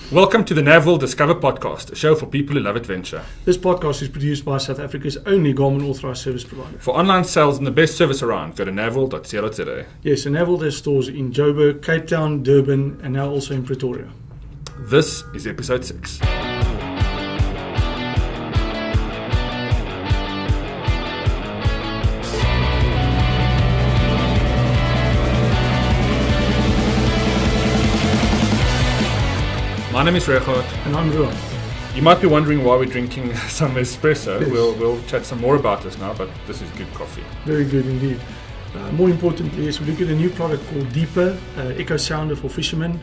Welcome to the NavWorld Discover podcast, a show for people who love adventure. This podcast is produced by South Africa's only government authorised service provider. For online sales and the best service around, go to navworld.co.za. Yes, and NavWorld has stores in Joburg, Cape Town, Durban, and now also in Pretoria. This is episode 6. My name is Regardt. And I'm Roan. You might be wondering why we're drinking some espresso. Yes. We'll chat some more about this now, but this is good coffee. Very good indeed. More importantly, yes, we look at a new product called Deeper, Echo Sounder for fishermen.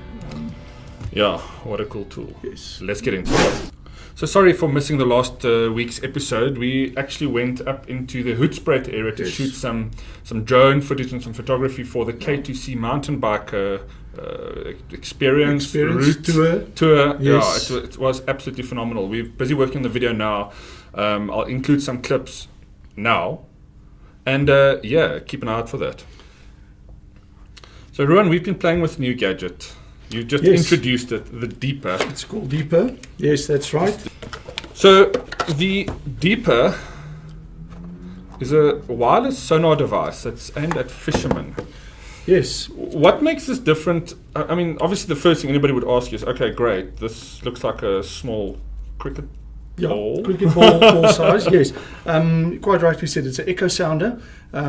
Yeah, what a cool tool. Yes. Let's get into it. So sorry for missing the last week's episode. We actually went up into the Hoedspruit area to shoot some drone footage and some photography for the K2C mountain bike experience route tour. Yes. Yeah, it was absolutely phenomenal. We're busy working on the video now. I'll include some clips now, and keep an eye out for that. So Roan, we've been playing with a new gadget. You just introduced it, the Deeper. It's called Deeper. Yes, that's right. So the Deeper is a wireless sonar device that's aimed at fishermen. Yes. What makes this different? I mean, obviously the first thing anybody would ask is, okay, great, this looks like a small cricket ball. Cricket ball size, yes. Quite rightly said, it's an echo sounder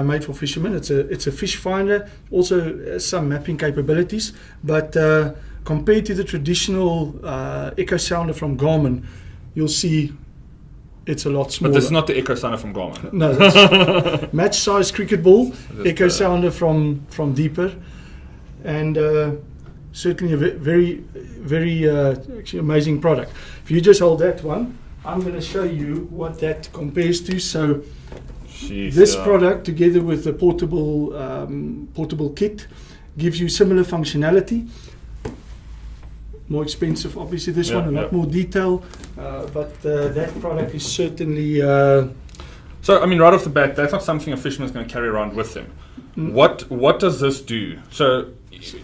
made for fishermen. It's a fish finder, also some mapping capabilities, but compared to the traditional echo sounder from Garmin, you'll see it's a lot smaller. But this is not the echo sounder from Garmin. No, that's match size cricket ball, That's echo sounder from Deeper, and certainly a very actually amazing product. If you just hold that one, I'm going to show you what that compares to. So this product, together with the portable kit, gives you similar functionality. More expensive, obviously, this one, a lot more detail, but that product is certainly... So, I mean, right off the bat, that's not something a fisherman's going to carry around with him. What does this do? So,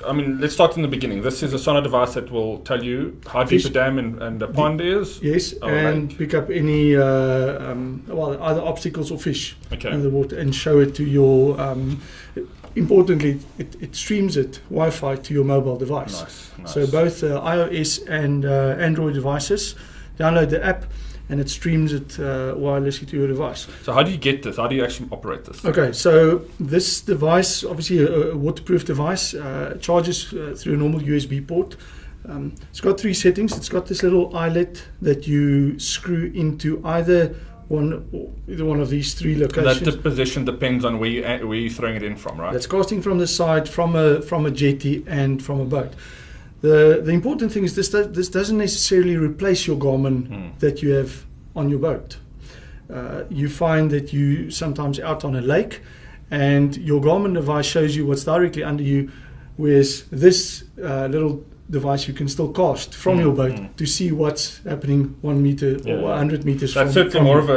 I mean, let's start in the beginning. This is a sonar device that will tell you how deep a dam and a pond is. Yes, and pick up any either obstacles or fish in the water and show it to your... importantly, it streams it Wi-Fi to your mobile device. Nice. So both iOS and Android devices download the app, and it streams it wirelessly to your device. So how do you get this? How do you actually operate this? Okay, so this device, obviously a waterproof device, charges through a normal USB port. It's got 3 settings. It's got this little eyelet that you screw into either one of these 3 locations. And that position depends on where you're throwing it in from, right? That's casting from the side, from a jetty, and from a boat. The important thing is this doesn't necessarily replace your Garmin that you have on your boat. You find that you sometimes out on a lake, and your Garmin device shows you what's directly under you, whereas this little device you can still cast from your boat to see what's happening 1 meter or 100 meters from. That's certainly more of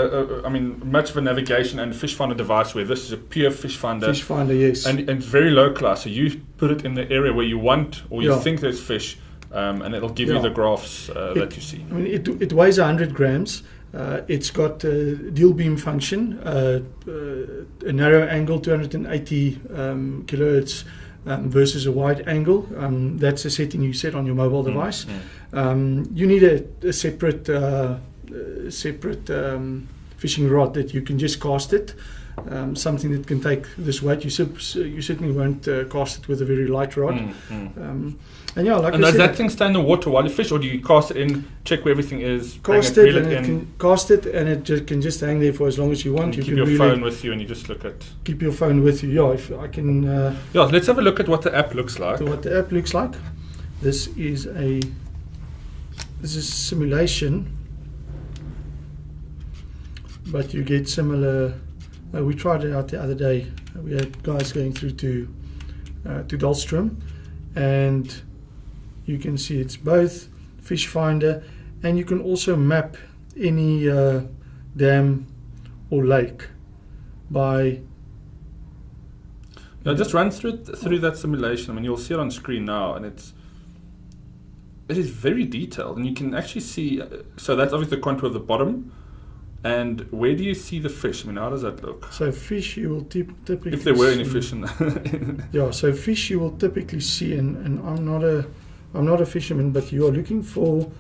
much of a navigation and fish finder device, where this is a pure fish finder. Fish finder, yes. And it's very localized, so you put it in the area where you want or you think there's fish, and it'll give you the graphs that you see. I mean, it weighs 100 grams. It's got a dual beam function, a narrow angle, 280 kilohertz, versus a wide angle. That's a setting you set on your mobile device. You need a separate fishing rod that you can just cast it. Something that can take this weight. You certainly won't cast it with a very light rod. And does that thing stay in the water while you fish, or do you cast it in, check where everything is, cast it, and it can just hang there for as long as you want. You keep your phone with you, and you just look at. Keep your phone with you. Yeah, if I can. Let's have a look at what the app looks like. So what the app looks like. This is a simulation, but you get similar. We tried it out the other day. We had guys going through to Dahlstrom, and you can see it's both fish finder, and you can also map any dam or lake by... Just run through that simulation. I mean, you'll see it on screen now, and it is very detailed, and you can actually see. So that's obviously the contour of the bottom. And where do you see the fish? I mean, how does that look? So fish you will typically If there were any see- fish in there. Yeah, so fish you will typically see, and I'm not a fisherman, but you are looking for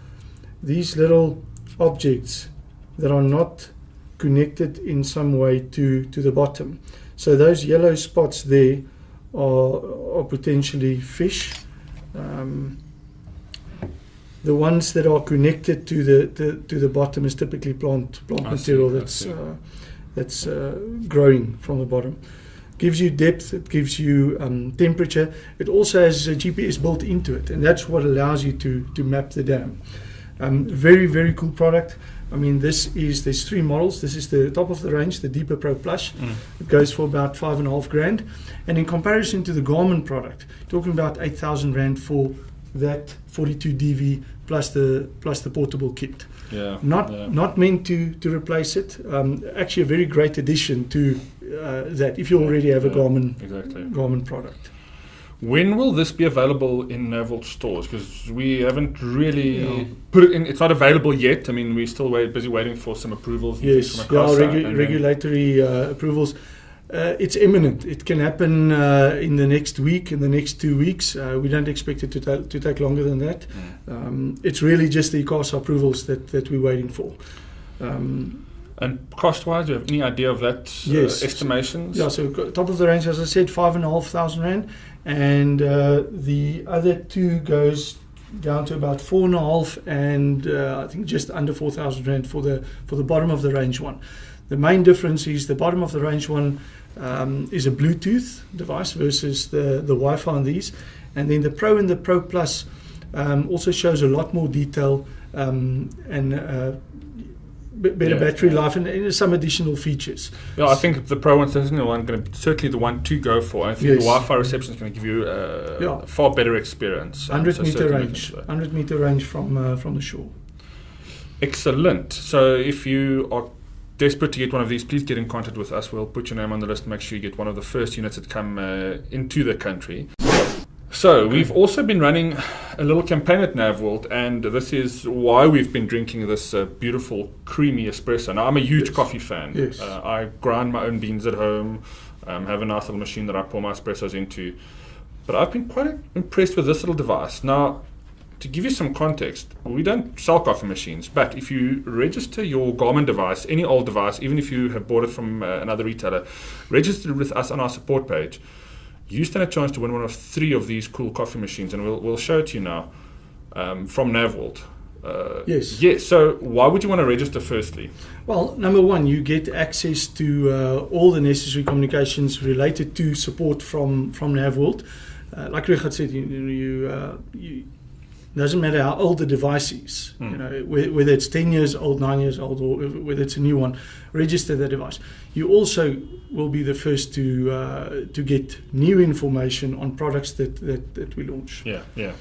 these little objects that are not connected in some way to the bottom. So those yellow spots there are potentially fish. The ones that are connected to the bottom is typically plant material that's growing from the bottom. Gives you depth, it gives you temperature. It also has a GPS built into it, and that's what allows you to map the dam. Very, very cool product. I mean, there's 3 models. This is the top of the range, the Deeper Pro Plus. It goes for about 5.5 grand. And in comparison to the Garmin product, talking about 8,000 rand for that 42 DV plus the portable kit. Yeah. Not meant to replace it. Actually, a very great addition to that if you already have a Garmin product. When will this be available in NavWorld stores? Because we haven't really put it in. It's not available yet. I mean, we're still busy waiting for some approvals. Yes, regulatory approvals. It's imminent. It can happen in the next week, in the next 2 weeks. We don't expect it to take longer than that. It's really just the ICASA approvals that we're waiting for. And cost-wise, do you have any idea of that? Estimations? Yeah, so top of the range, as I said, 5,500 rand, and the other 2 goes down to about 4.5, and I think just under 4,000 rand for the bottom of the range one. The main difference is the bottom of the range one is a Bluetooth device versus the Wi-Fi on these, and then the Pro and the Pro Plus also shows a lot more detail and better battery life and some additional features. Yeah, I think the Pro one's certainly the one to go for. I think the Wi-Fi reception is going to give you a far better experience. 100 meter range from the shore. Excellent. So if you are desperate to get one of these, please get in contact with us. We'll put your name on the list. Make sure you get one of the first units that come into the country. So we've also been running a little campaign at NavWorld, and this is why we've been drinking this beautiful creamy espresso. Now, I'm a huge coffee fan. Yes. I grind my own beans at home, have a nice little machine that I pour my espressos into. But I've been quite impressed with this little device. Now, to give you some context, we don't sell coffee machines, but if you register your Garmin device, any old device, even if you have bought it from another retailer, register with us on our support page, you stand a chance to win one of 3 of these cool coffee machines, and we'll show it to you now from NavWorld. Yes. So why would you want to register firstly? Well, number one, you get access to all the necessary communications related to support from NavWorld. Like Regardt said, you doesn't matter how old the device is, you know, whether it's 10 years old, 9 years old, or whether it's a new one, register the device. You also will be the first to get new information on products that we launch. Yeah.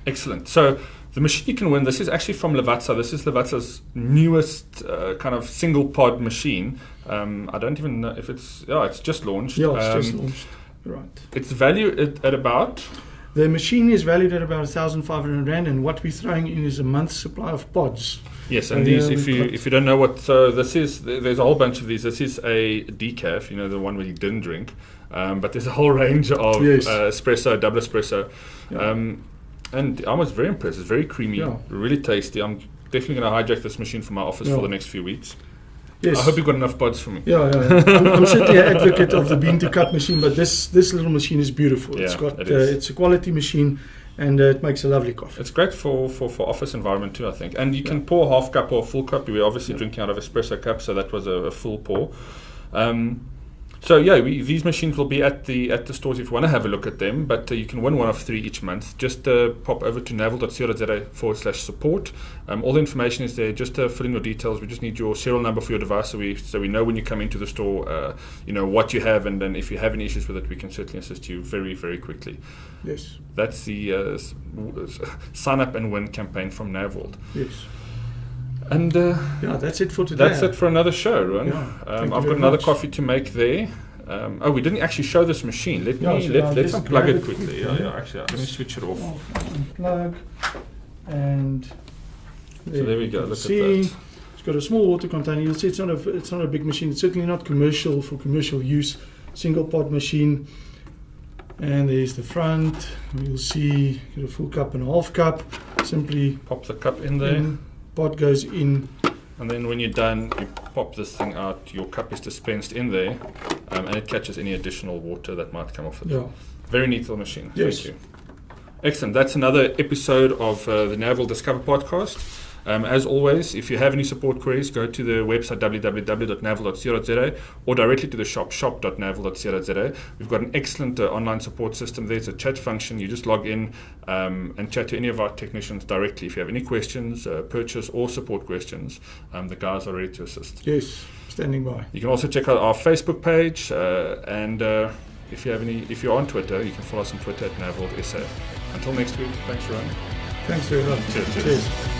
Excellent. So the machine you can win, this is actually from Lavazza. This is Lavazza's newest kind of single pod machine. I don't even know if it's just launched. Yeah, it's just launched. Right. It's valued at about... The machine is valued at about 1,500 rand, and what we're throwing in is a month's supply of pods. Yes, and these, if you don't know what, so this is, there's a whole bunch of these. This is a decaf, you know, the one where you didn't drink, but there's a whole range of espresso, double espresso, and I was very impressed. It's very creamy, really tasty. I'm definitely going to hijack this machine from my office for the next few weeks. Yes. I hope you've got enough pods for me. Yeah. I'm certainly an advocate of the bean to cup machine, but this little machine is beautiful. Yeah, it's a quality machine, and it makes a lovely coffee. It's great for office environment too, I think. And you can pour half cup or full cup. We're obviously drinking out of espresso cup, so that was a full pour. These machines will be at the stores if you want to have a look at them, but you can win one of 3 each month. Just pop over to navworld.co.za/support. All the information is there. Just fill in your details. We just need your serial number for your device, so we know when you come into the store, what you have, and then if you have any issues with it, we can certainly assist you very, very quickly. Yes. That's the sign up and win campaign from NavWorld. Yes. And that's it for today. That's it for another show, Roan. Yeah, I've got another coffee to make there. We didn't actually show this machine. Let's unplug it quickly. Actually, let me switch it off. Unplug. And So there we go. Look at see, that. it's got a small water container. You'll see it's not a big machine. It's certainly not commercial for commercial use. Single pot machine. And there's the front. You'll see got a full cup and a half cup. Simply Pop the cup in there. Pot goes in. And then when you're done, you pop this thing out. Your cup is dispensed in there, and it catches any additional water that might come off it. Yeah. Very neat little machine. Yes. Thank you. Excellent. That's another episode of the NavWorld Discover podcast. As always, if you have any support queries, go to the website www.navworld.co.za or directly to the shop.navworld.co.za. We've got an excellent online support system there. It's a chat function. You just log in and chat to any of our technicians directly. If you have any questions, purchase or support questions, the guys are ready to assist. Yes, standing by. You can also check out our Facebook page, and if you're on Twitter, you can follow us on Twitter at NavWorld SA. Until next week, thanks, Roan. Thanks very much. Cheers. Cheers.